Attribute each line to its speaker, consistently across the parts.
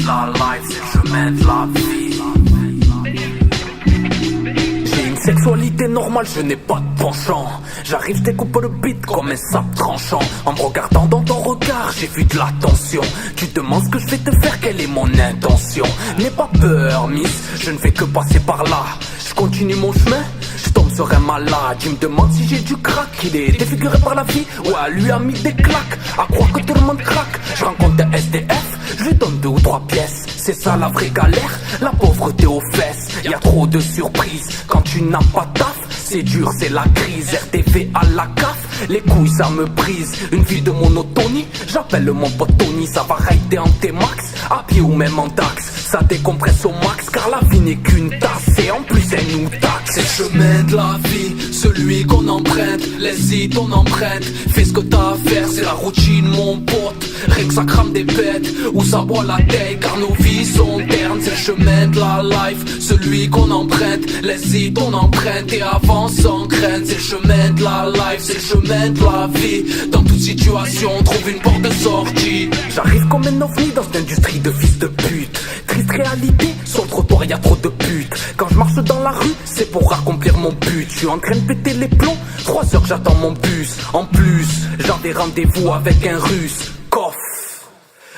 Speaker 1: la life, c'est le chemin de la vie. J'ai une sexualité normale, je n'ai pas de penchant. J'arrive, découpe le beat comme un sabre tranchant. En me regardant dans ton regard, j'ai vu de l'attention. Tu te demandes ce que je vais te faire, quelle est mon intention. N'aie pas peur, miss, je ne fais que passer par là. Je continue mon chemin, je tombe sur un malade. Il me demande si j'ai du crack. Il est défiguré par la vie, ouais, lui a mis des claques. À croire que tout le monde craque. Je rencontre un SDF, je lui donne 2 ou 3 pièces. C'est ça la vraie galère, la pauvreté aux fesses. Y'a trop de surprises quand tu n'as pas de taf. C'est dur, c'est la crise, RTV à la CAF. Les couilles ça me brise, une vie de monotonie. J'appelle mon pote Tony, ça va rider en T-Max, à pied ou même en taxe. Ça décompresse au max car la vie n'est qu'une tasse. Et en plus elle nous taxe. C'est le chemin de la vie, celui qu'on emprunte. Laisse-y ton empreinte, fais ce que t'as à faire. C'est la routine mon pote, rien que ça crame des bêtes ou ça boit la tête car nos vies sont ternes. C'est le chemin de la life, celui qu'on emprunte. Laisse-y ton empreinte et avance sans crainte. C'est le chemin de la life, c'est le chemin de la vie. Dans toute situation, on trouve une porte de sortie. J'arrive comme un ovni dans cette industrie de fils de pute. Triste réalité, sur le trottoir y'a trop de putes. Quand je marche dans la rue, c'est pour accomplir mon but. Je suis en train de péter les plombs, 3 heures j'attends mon bus. En plus, j'avais rendez-vous avec un russe. Koff.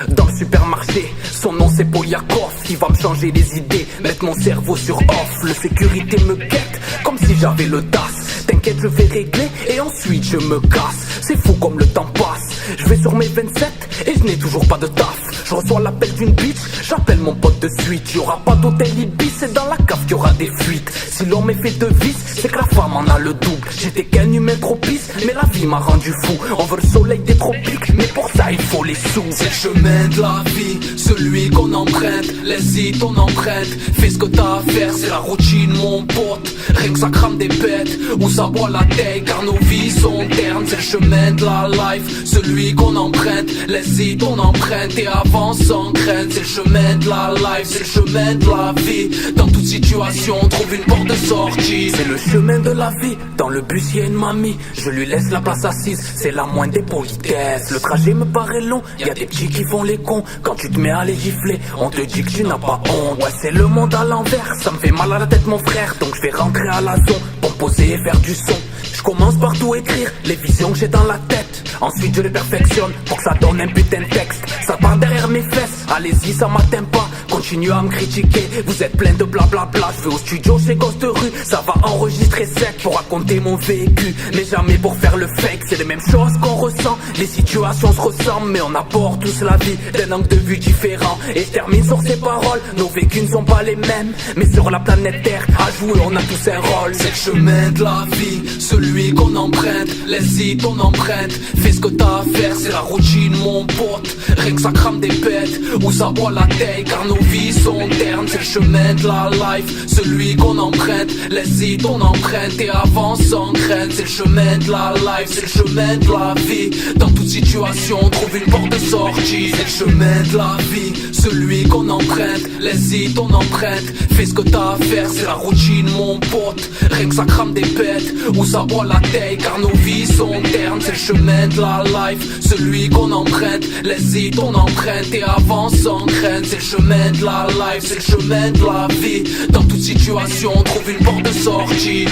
Speaker 1: Dans le supermarché, son nom c'est Polyakov. Qui va me changer les idées, mettre mon cerveau sur off. Le sécurité me guette, comme si j'avais le DAS. T'inquiète je vais régler et ensuite je me casse. C'est fou comme le temps passe. Je vais sur mes 27 et je n'ai toujours pas de taf. Je reçois l'appel d'une bitch, j'appelle mon pote de suite. Y'aura pas d'hôtel Ibis, c'est dans la cave qu'il y aura des fuites. Si l'homme est fait de vice, c'est que la femme en a le double. J'étais qu'un humain trop pisse, mais la vie m'a rendu fou. On veut le soleil des tropiques, mais pour ça il faut les sous. C'est le chemin de la vie, celui qu'on emprunte. Laisse-y ton empreinte, fais ce que t'as à faire. C'est la routine mon pote, rien que ça crame des bêtes ou ça boit la tête car nos vies sont ternes. C'est le chemin de la life, celui qu'on emprunte. Laisse-y ton empreinte et avance sans crainte. C'est le chemin de la life, c'est le chemin de la vie. Dans toute situation, on trouve une porte de sortie. C'est le chemin de la vie, dans le bus y'a une mamie. Je lui laisse la place assise, c'est la moindre des politesses. Le trajet me paraît long, y'a des petits qui font les cons. Quand tu te mets à les gifler, on te dit que tu n'as pas honte. Ouais c'est le monde à l'envers, ça me fait mal à la tête mon frère. Donc je vais rentrer à la zone, pour me poser et faire du son. Je commence par tout écrire, les visions que j'ai dans la tête. Ensuite je les perfectionne, pour que ça donne un putain de texte. Ça part derrière mes fesses, allez-y ça m'atteint pas. Continuez à me critiquer, vous êtes plein de blablabla. Je vais au studio chez Ghost Rue, ça va enregistrer sec pour raconter mon vécu, mais jamais pour faire le fake. C'est les mêmes choses qu'on ressent, les situations se ressemblent, mais on aborde tous la vie d'un angle de vue différent. Et je termine sur ces paroles, nos vécus ne sont pas les mêmes, mais sur la planète Terre, à jouer on a tous un rôle. C'est le chemin de la vie, celui qu'on emprunte. Laisse-y ton empreinte, fais ce que t'as à faire. C'est la routine mon pote, rien que ça crame des bêtes ou ça boit la tête car nos vies sont ternes. C'est le chemin de la life, celui qu'on emprunte. Laisse-y ton empreinte et avance sans crainte. C'est le chemin de la life, c'est le chemin de la vie. Dans toute situation, on trouve une porte de sortie. C'est le chemin de la vie, celui qu'on emprunte. Laisse-y ton empreinte, fais ce que t'as à faire. C'est la routine mon pote, rien que ça crame des bêtes ou ça boit la tête car nos vies sont ternes. C'est le chemin de la life, celui qu'on emprunte. Laisse-y ton empreinte et avance sans crainte. C'est le chemin de la life, c'est le chemin de la vie. Dans toute situation, on trouve une porte de sortie.